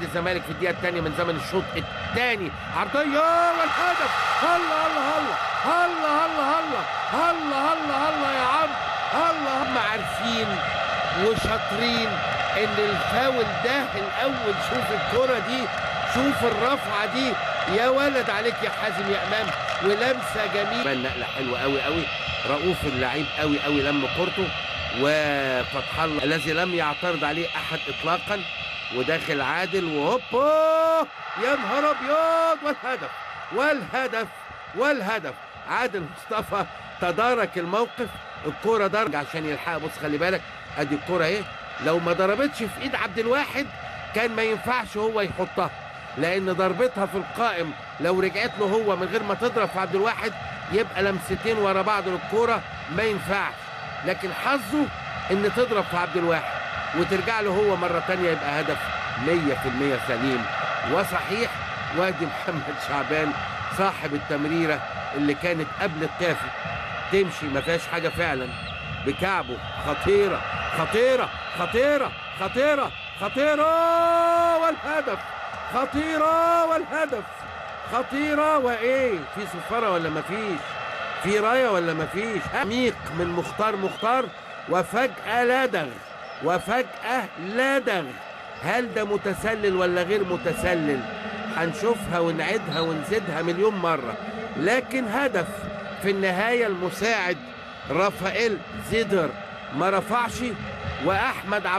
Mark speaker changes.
Speaker 1: الزمالك في الدقيقه الثانيه من زمن الشوط الثاني. عرضيه والهدف. هلا هلا هلا هلا هلا هلا هلا هلا هلا يا عم هلا. هم عارفين وشاطرين ان الفاول ده الاول. شوف الكره دي، شوف الرفعه دي، يا ولد عليك يا حازم يا امام، ولمسه جميله. نقله حلوه قوي قوي. رؤوف اللعيب قوي قوي لم كورته، وفتح الله الذي لم يعترض عليه احد اطلاقا، وداخل عادل وهوبا يا نهار ابيض. والهدف والهدف والهدف. عادل مصطفى تدارك الموقف، الكوره درج عشان يلحقها. بص خلي بالك ادي الكوره اهي، لو ما ضربتش في ايد عبد الواحد كان ما ينفعش هو يحطها، لان ضربتها في القائم لو رجعت له هو من غير ما تضرب في عبد الواحد يبقى لمستين ورا بعض للكوره ما ينفعش. لكن حظه ان تضرب في عبد الواحد وترجع له هو مره ثانيه، يبقى هدف 100% سليم وصحيح. وادي محمد شعبان صاحب التمريره اللي كانت قبل الكافي تمشي ما فيهاش حاجه فعلا، بكعبه خطيره خطيره خطيره خطيره خطيره والهدف. خطيره والهدف. خطيره. وايه، في صفاره ولا ما فيش؟ في رايه ولا ما فيش؟ عميق من مختار وفجاه لدغ، وفجاه لدغ. هل ده متسلل ولا غير متسلل؟ هنشوفها ونعيدها ونزيدها مليون مره، لكن هدف في النهايه. المساعد رافائيل زيدر ما رفعش، واحمد عبد